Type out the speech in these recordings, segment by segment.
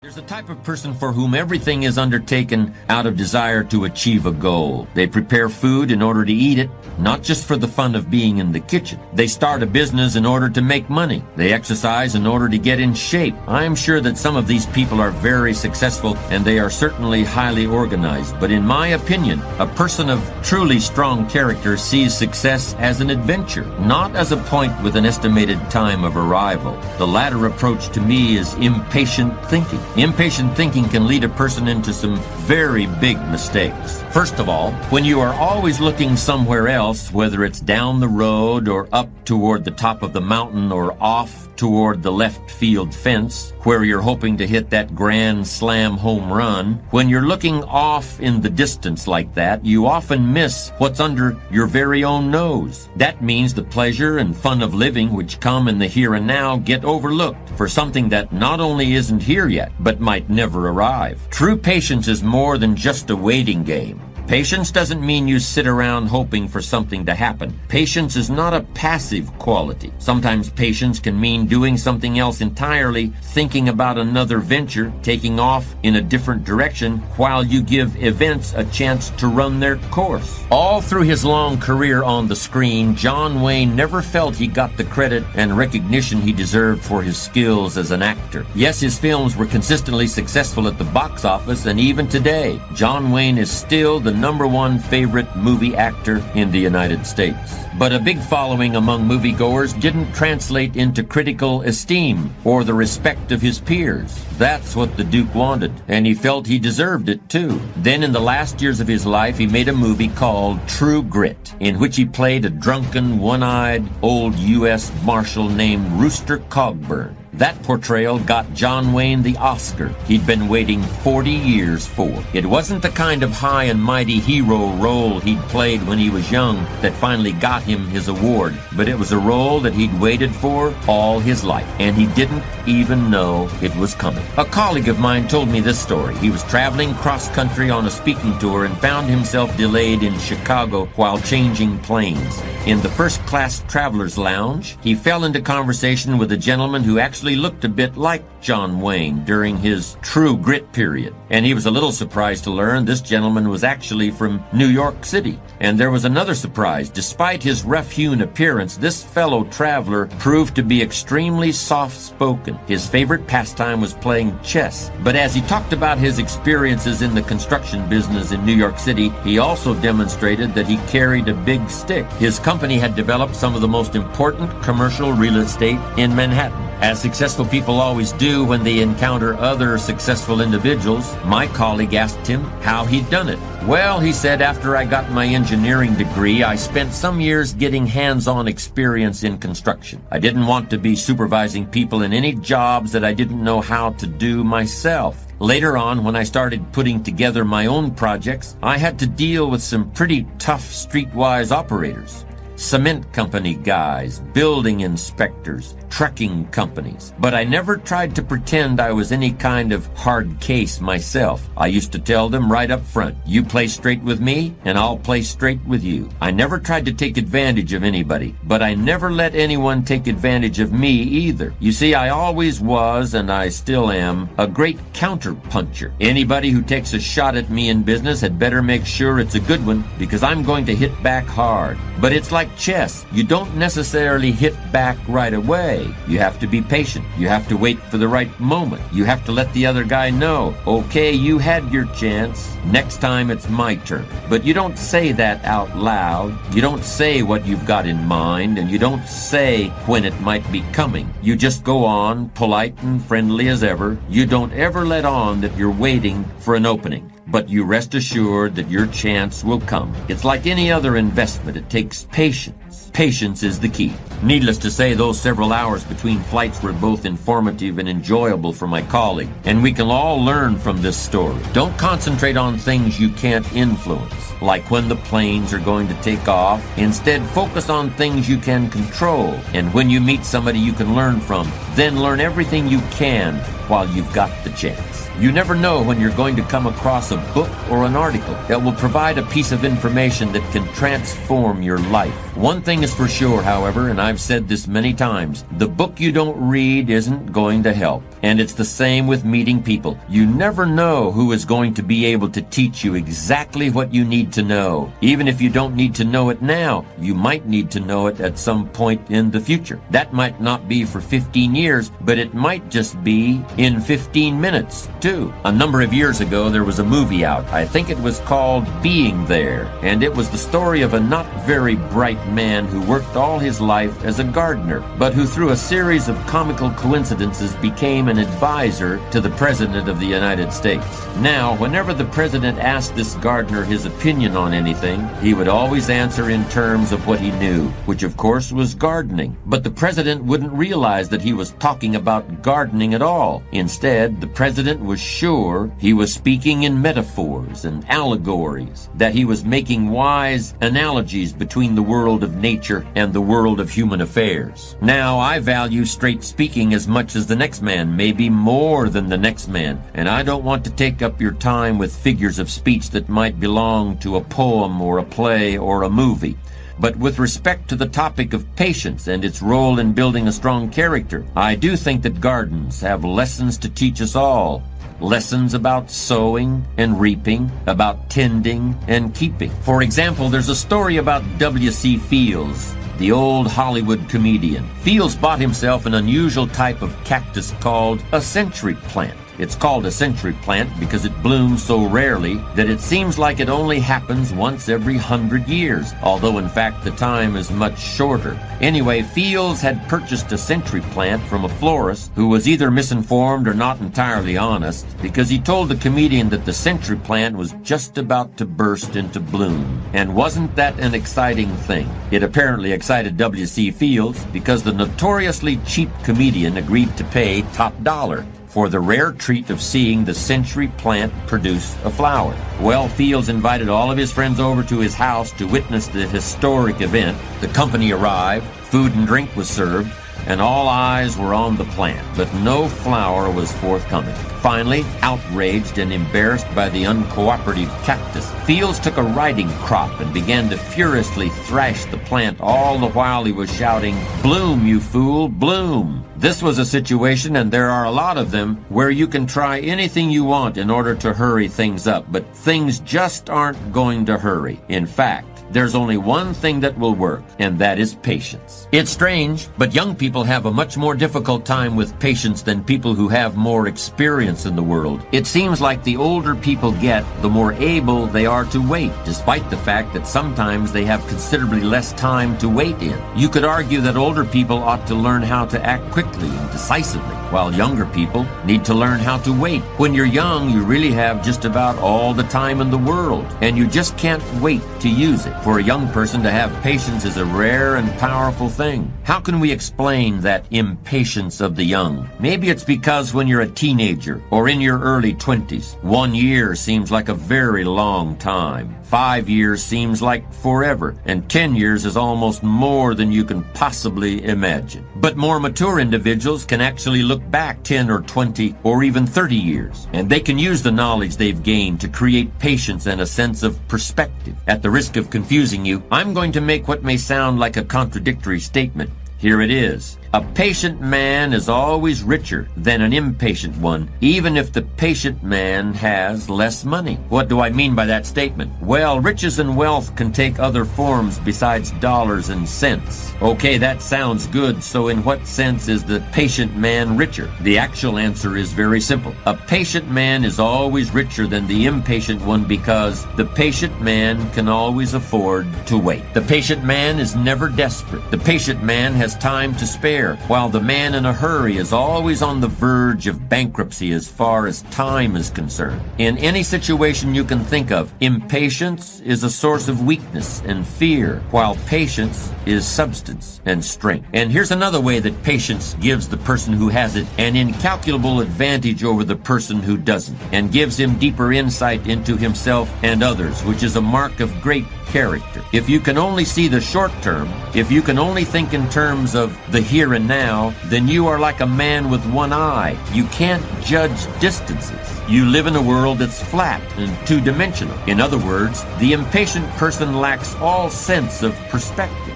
There's a type of person for whom everything is undertaken out of desire to achieve a goal. They prepare food in order to eat it, not just for the fun of being in the kitchen. They start a business in order to make money. They exercise in order to get in shape. I am sure that some of these people are very successful and they are certainly highly organized. But in my opinion, a person of truly strong character sees success as an adventure, not as a point with an estimated time of arrival. The latter approach to me is impatient thinking. Impatient thinking can lead a person into some very big mistakes. First of all, when you are always looking somewhere else, whether it's down the road or up toward the top of the mountain or off toward the left field fence, where you're hoping to hit that grand slam home run, when you're looking off in the distance like that, you often miss what's under your very own nose. That means the pleasure and fun of living which come in the here and now get overlooked for something that not only isn't here yet, but might never arrive. True patience is more than just a waiting game. Patience doesn't mean you sit around hoping for something to happen. Patience is not a passive quality. Sometimes patience can mean doing something else entirely, thinking about another venture, taking off in a different direction while you give events a chance to run their course. All through his long career on the screen, John Wayne never felt he got the credit and recognition he deserved for his skills as an actor. Yes, his films were consistently successful at the box office, and even today, John Wayne is still the #1 favorite movie actor in the United States. But a big following among moviegoers didn't translate into critical esteem or the respect of his peers. That's what the Duke wanted, and he felt he deserved it too. Then in the last years of his life, he made a movie called True Grit, in which he played a drunken, one-eyed old U.S. Marshal named Rooster Cogburn. That portrayal got John Wayne the Oscar he'd been waiting 40 years for. It wasn't the kind of high and mighty hero role he'd played when he was young that finally got him his award, but it was a role that he'd waited for all his life, and he didn't even know it was coming. A colleague of mine told me this story. He was traveling cross-country on a speaking tour and found himself delayed in Chicago while changing planes. In the first-class traveler's lounge, he fell into conversation with a gentleman who actually looked a bit like John Wayne during his True Grit period. And he was a little surprised to learn this gentleman was actually from New York City. And there was another surprise. Despite his rough-hewn appearance, this fellow traveler proved to be extremely soft-spoken. His favorite pastime was playing chess. But as he talked about his experiences in the construction business in New York City, he also demonstrated that he carried a big stick. His company had developed some of the most important commercial real estate in Manhattan. As successful people always do when they encounter other successful individuals, my colleague asked him how he'd done it. Well, he said, after I got my engineering degree, I spent some years getting hands-on experience in construction. I didn't want to be supervising people in any jobs that I didn't know how to do myself. Later on, when I started putting together my own projects, I had to deal with some pretty tough streetwise operators. Cement company guys, building inspectors, trucking companies. But I never tried to pretend I was any kind of hard case myself. I used to tell them right up front, you play straight with me, and I'll play straight with you. I never tried to take advantage of anybody, but I never let anyone take advantage of me either. You see, I always was, and I still am, a great counter-puncher. Anybody who takes a shot at me in business had better make sure it's a good one, because I'm going to hit back hard. But it's like chess. You don't necessarily hit back right away. You have to be patient. You have to wait for the right moment. You have to let the other guy know, okay, you had your chance. Next time it's my turn. But you don't say that out loud. You don't say what you've got in mind, and you don't say when it might be coming. You just go on, polite and friendly as ever. You don't ever let on that you're waiting for an opening. But you rest assured that your chance will come. It's like any other investment. It takes patience. Patience is the key. Needless to say, those several hours between flights were both informative and enjoyable for my colleague, and we can all learn from this story. Don't concentrate on things you can't influence, like when the planes are going to take off. Instead, focus on things you can control, and when you meet somebody you can learn from, then learn everything you can while you've got the chance. You never know when you're going to come across a book or an article that will provide a piece of information that can transform your life. One thing is for sure, however, and I've said this many times, the book you don't read isn't going to help. And it's the same with meeting people. You never know who is going to be able to teach you exactly what you need to know. Even if you don't need to know it now, you might need to know it at some point in the future. That might not be for 15 years, but it might just be in 15 minutes. A number of years ago, there was a movie out. I think it was called Being There, and it was the story of a not very bright man who worked all his life as a gardener, but who through a series of comical coincidences became an advisor to the President of the United States. Now, whenever the President asked this gardener his opinion on anything, he would always answer in terms of what he knew, which of course was gardening. But the President wouldn't realize that he was talking about gardening at all. Instead, the President was sure he was speaking in metaphors and allegories, that he was making wise analogies between the world of nature and the world of human affairs. Now, I value straight speaking as much as the next man, maybe more than the next man, and I don't want to take up your time with figures of speech that might belong to a poem or a play or a movie. But with respect to the topic of patience and its role in building a strong character, I do think that gardens have lessons to teach us all. Lessons about sowing and reaping, about tending and keeping. For example, there's a story about W.C. Fields, the old Hollywood comedian. Fields bought himself an unusual type of cactus called a century plant. It's called a century plant because it blooms so rarely that it seems like it only happens once every 100 years, although in fact the time is much shorter. Anyway, Fields had purchased a century plant from a florist who was either misinformed or not entirely honest, because he told the comedian that the century plant was just about to burst into bloom. And wasn't that an exciting thing? It apparently excited W.C. Fields because the notoriously cheap comedian agreed to pay top dollar for the rare treat of seeing the century plant produce a flower. Well, Fields invited all of his friends over to his house to witness the historic event. The company arrived, food and drink was served, and all eyes were on the plant, but no flower was forthcoming. Finally, outraged and embarrassed by the uncooperative cactus, Fields took a riding crop and began to furiously thrash the plant, all the while he was shouting, "Bloom, you fool, bloom!" This was a situation, and there are a lot of them, where you can try anything you want in order to hurry things up, but things just aren't going to hurry. In fact, there's only one thing that will work, and that is patience. It's strange, but young people have a much more difficult time with patience than people who have more experience in the world. It seems like the older people get, the more able they are to wait, despite the fact that sometimes they have considerably less time to wait in. You could argue that older people ought to learn how to act quickly and decisively, while younger people need to learn how to wait. When you're young, you really have just about all the time in the world, and you just can't wait to use it. For a young person to have patience is a rare and powerful thing. How can we explain that impatience of the young? Maybe it's because when you're a teenager or in your early 20s, 1 year seems like a very long time. 5 years seems like forever, and 10 years is almost more than you can possibly imagine. But more mature individuals can actually look back 10 or 20 or even 30 years, and they can use the knowledge they've gained to create patience and a sense of perspective. At the risk of confusing you, I'm going to make what may sound like a contradictory statement. Here it is. A patient man is always richer than an impatient one, even if the patient man has less money. What do I mean by that statement? Well, riches and wealth can take other forms besides dollars and cents. Okay, that sounds good, so in what sense is the patient man richer? The actual answer is very simple. A patient man is always richer than the impatient one because the patient man can always afford to wait. The patient man is never desperate. The patient man has time to spare, while the man in a hurry is always on the verge of bankruptcy as far as time is concerned. In any situation you can think of, impatience is a source of weakness and fear, while patience is substance and strength. And here's another way that patience gives the person who has it an incalculable advantage over the person who doesn't, and gives him deeper insight into himself and others, which is a mark of great character. If you can only see the short term, if you can only think in terms of the here and now, then you are like a man with one eye. You can't judge distances. You live in a world that's flat and two-dimensional. In other words, the impatient person lacks all sense of perspective.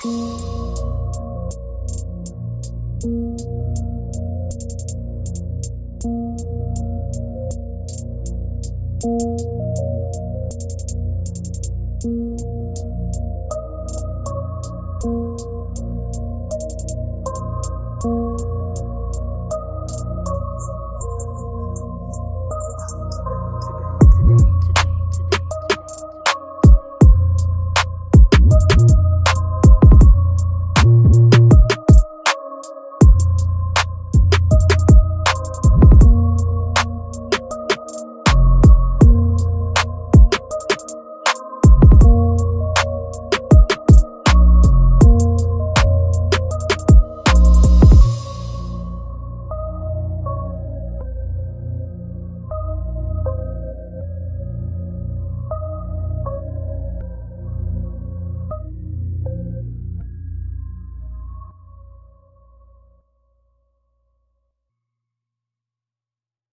Today.